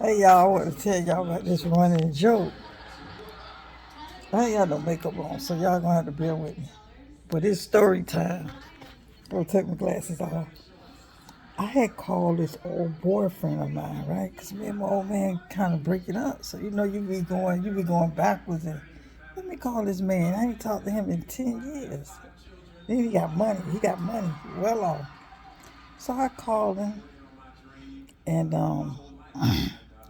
Hey y'all, I want to tell y'all about this running joke. I ain't got no makeup on, so y'all gonna have to bear with me. But it's story time. I'll take my glasses off. I had called this old boyfriend of mine, right? Cause me and my old man kind of breaking up. So you be going backwards. And let me call this man. I ain't talked to him in 10 years. Then he got money. He got money. Well off. So I called him, and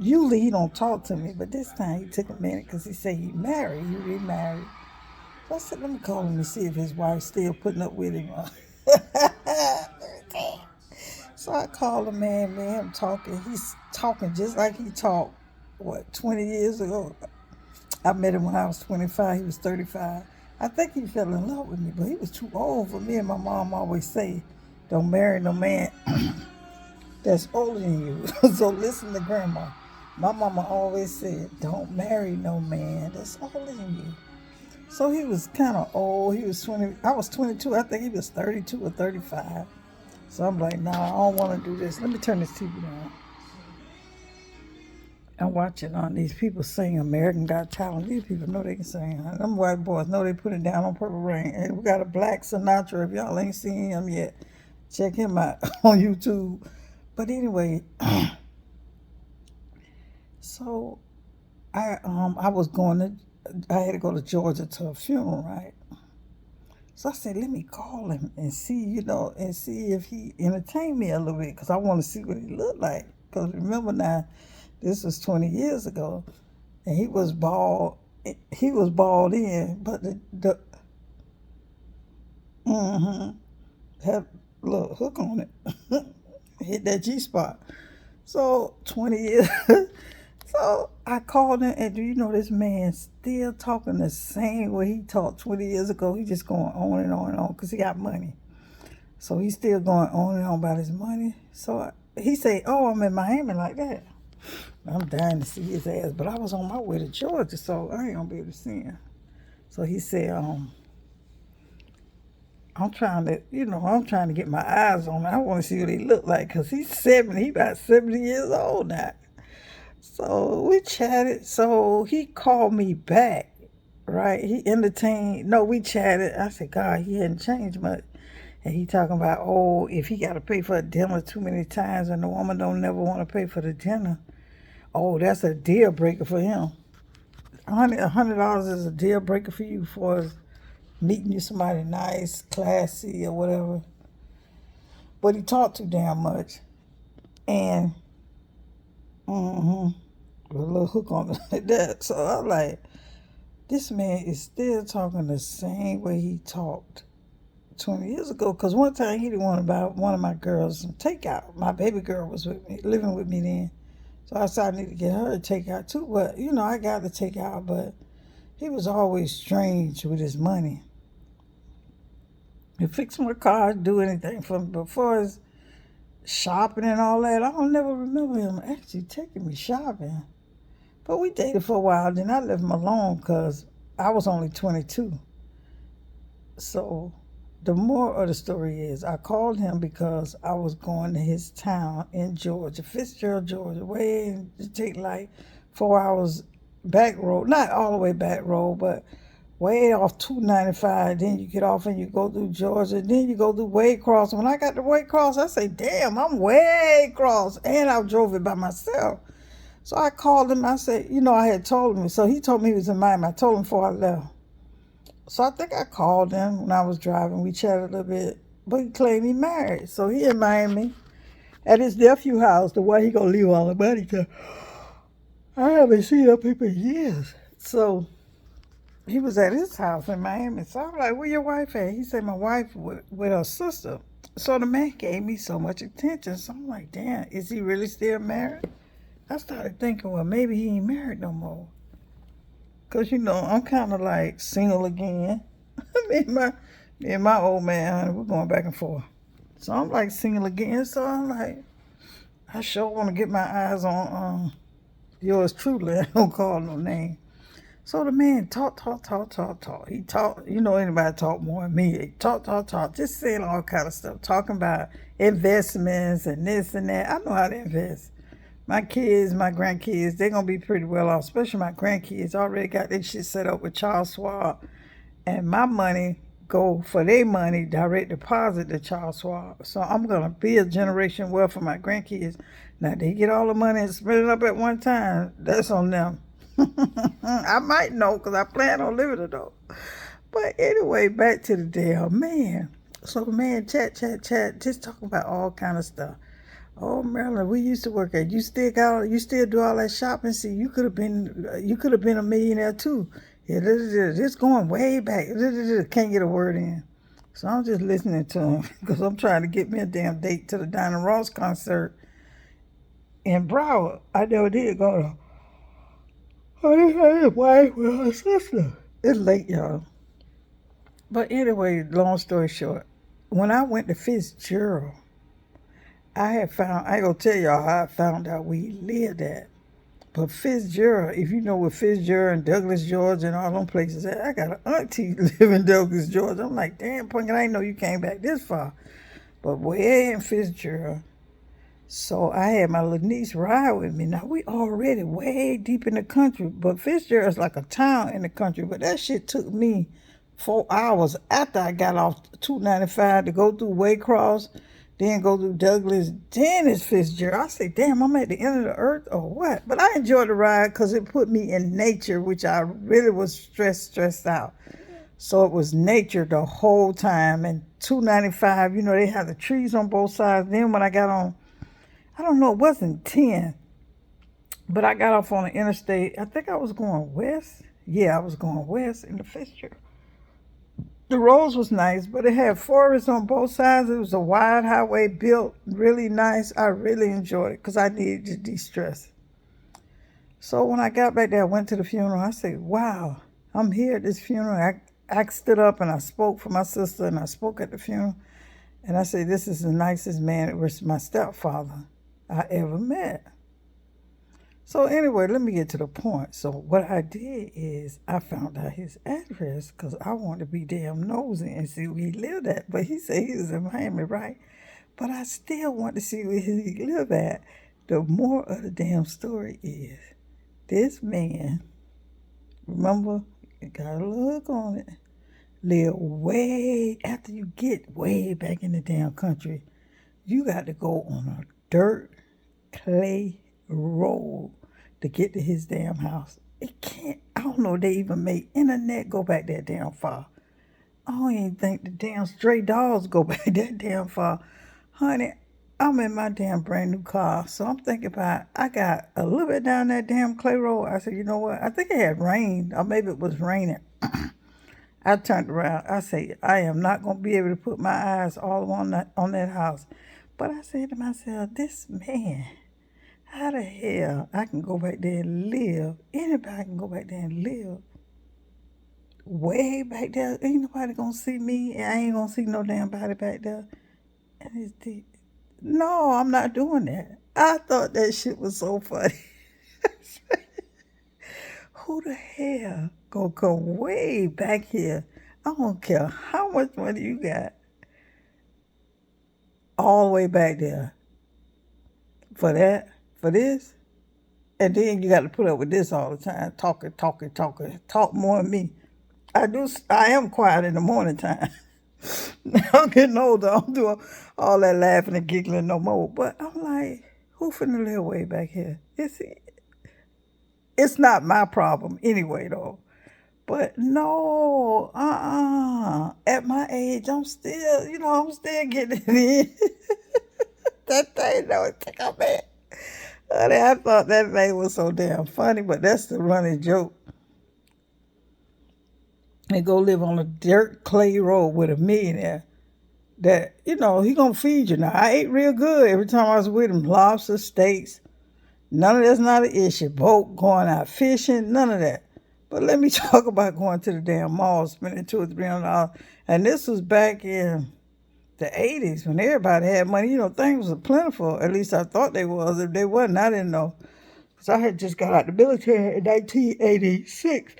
usually he don't talk to me, but this time he took a minute because he said he married. He remarried. So I said, let me call him and see if his wife's still putting up with him. So I called him, man, I'm talking. He's talking just like he talked, 20 years ago. I met him when I was 25. He was 35. I think he fell in love with me, but he was too old for me. And my mom always say, don't marry no man that's older than you. So listen to grandma. My mama always said, don't marry no man that's older than you. So he was kind of old. He was 20. I was 22. I think he was 32 or 35. So I'm like, nah, I don't want to do this. Let me turn this TV on. I'm watching on these people sing American Got Talent. These people know they can sing. Them white boys know they put it down on Purple Rain. And we got a black Sinatra. If y'all ain't seen him yet, check him out on YouTube. But anyway, so I was going to I had to go to Georgia to a funeral, right? So I said, let me call him and see, and see if he entertained me a little bit, because I want to see what he looked like. Because remember now, this was 20 years ago, and he was bald. He was bald in, but the mm-hmm, had a little hook on it, hit that G spot. So 20 years. So I called him, and do you know this man still talking the same way he talked 20 years ago? He just going on and on and on because he got money. So he's still going on and on about his money. So he said, oh, I'm in Miami like that. I'm dying to see his ass, but I was on my way to Georgia, so I ain't gonna be able to see him. So he said, I'm trying to get my eyes on him. I want to see what he look like, because he's 70. He about 70 years old now. So we chatted. So he called me back, right? He entertained. No, we chatted. I said, God, he hadn't changed much. And he talking about, oh, if he got to pay for a dinner too many times and the woman don't never want to pay for the dinner, oh, that's a deal breaker for him. $100 is a deal breaker for you for meeting you somebody nice, classy, or whatever. But he talked too damn much. And a little hook on it like that. So I'm like, this man is still talking the same way he talked 20 years ago. Because one time he didn't want to buy one of my girls some takeout. My baby girl was with me, living with me then. So I said I need to get her a takeout too. But, I got the takeout. But he was always strange with his money. He fix my car, do anything for me. But for his shopping and all that, I don't never remember him actually taking me shopping. But we dated for a while. Then I left him alone because I was only 22. So the moral of the story is I called him because I was going to his town in Georgia, Fitzgerald, Georgia, way to take like 4 hours back road, not all the way back road, but way off 295. Then you get off and you go through Georgia. Then you go through Waycross. When I got to Waycross, I say, damn, I'm way across. And I drove it by myself. So I called him. I said, I had told him. So he told me he was in Miami. I told him before I left. So I think I called him when I was driving. We chatted a little bit. But he claimed he married. So he in Miami at his nephew house. The way he going to leave all the money to. I haven't seen them people in years. So he was at his house in Miami. So I'm like, where your wife at? He said, my wife with her sister. So the man gave me so much attention. So I'm like, damn, is he really still married? I started thinking, well, maybe he ain't married no more. Because, I'm kind of like single again. me and my old man, honey, we're going back and forth. So I'm like single again. So I'm like, I sure want to get my eyes on yours truly. I don't call no name. So the man talk. He talked, anybody talk more than me. He talk, just saying all kind of stuff, talking about investments and this and that. I know how to invest. my kids, my grandkids, they're gonna be pretty well off. Especially my grandkids already got their shit set up with Charles Schwab, and my money go for their money direct deposit to Charles Schwab. So I'm gonna be a generation wealth for my grandkids. Now they get all the money and spend it up at one time. That's on them. I might know because I plan on living it though. But anyway, back to the damn man. So the man chat, just talking about all kind of stuff. Oh, Marilyn, we used to work at. You still do all that shopping. See, you could have been a millionaire too. Yeah, this going way back. Can't get a word in. So I'm just listening to him because I'm trying to get me a damn date to the Diana Ross concert in Broward. I never did go to. I had his wife with her sister. It's late, y'all. But anyway, long story short, when I went to Fitzgerald, I ain't gonna tell y'all how I found out we lived at. But Fitzgerald, if you know where Fitzgerald and Douglas, Georgia and all them places at, I got an auntie live in Douglas, Georgia. I'm like, damn, Punkin, I didn't know you came back this far. But way in Fitzgerald. So I had my little niece ride with me. Now we already way deep in the country, but Fitzgerald's like a town in the country. But that shit took me 4 hours after I got off 295 to go through Waycross, then go through Douglas, then it's Fitzgerald. I say, damn, I'm at the end of the earth or what? But I enjoyed the ride because it put me in nature, which I really was stressed out. So it was nature the whole time. And 295, you know, they have the trees on both sides. Then when I got on, I don't know, it wasn't 10, but I got off on the interstate. I think I was going west. Yeah, I was going west in the Fitzgerald. The roads was nice, but it had forests on both sides. It was a wide highway built really nice. I really enjoyed it because I needed to de-stress. So when I got back there, I went to the funeral. I said, wow, I'm here at this funeral. I stood up and I spoke for my sister and I spoke at the funeral. And I said, this is the nicest man. It was my stepfather I ever met. So anyway, let me get to the point. So what I did is I found out his address because I wanted to be damn nosy and see where he lived at. But he said he was in Miami, right? But I still want to see where he lived at. The more of the damn story is this man, remember, it got a look on it, live way, after you get way back in the damn country, you got to go on a dirt, clay road to get to his damn house. It can't, I don't know if they even make internet go back that damn far. I don't even think the damn stray dogs go back that damn far. Honey, I'm in my damn brand new car. So I'm thinking about, I got a little bit down that damn clay road. I said, you know what? I think it had rained, or maybe it was raining. I turned around. I said, I am not going to be able to put my eyes all on that house. But I said to myself, this man, how the hell I can go back there and live? Anybody can go back there and live. Way back there, ain't nobody gonna see me, and I ain't gonna see no damn body back there. And it's deep. No, I'm not doing that. I thought that shit was so funny. Who the hell gonna come way back here? I don't care how much money you got. All the way back there. For that? For this? And then you got to put up with this all the time. Talking. Talk more than me. I am quiet in the morning time. I'm getting older. I'm doing all that laughing and giggling no more. But I'm like, who finna live way back here? It's not my problem anyway, though. But no, at my age, I'm still getting it in. That thing, though, take a man. Honey, I thought that thing was so damn funny, but that's the running joke. And go live on a dirt clay road with a millionaire that, he gonna feed you. Now, I ate real good every time I was with him. Lobster, steaks, none of that's not an issue. Boat, going out fishing, none of that. But let me talk about going to the damn mall, spending $200 or $300. And this was back in the 80s when everybody had money. Things were plentiful. At least I thought they was. If they wasn't, I didn't know. Because I had just got out of the military in 1986.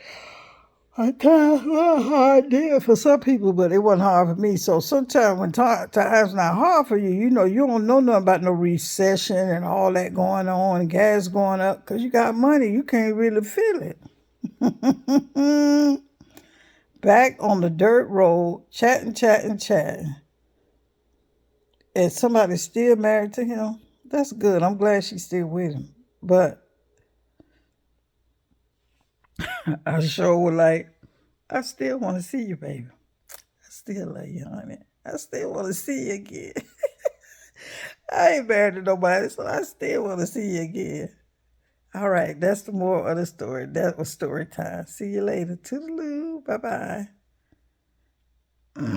times were hard there for some people, but it wasn't hard for me. So sometimes when times not hard for you, you know, you don't know nothing about no recession and all that going on, and gas going up, because you got money. You can't really feel it. Back on the dirt road, chatting. And somebody's still married to him. That's good. I'm glad she's still with him. But I sure would like, I still want to see you, baby. I still love you, honey. I still want to see you again. I ain't married to nobody, so I still want to see you again. All right, that's the moral of the story. That was story time. See you later. Toodaloo. Bye bye.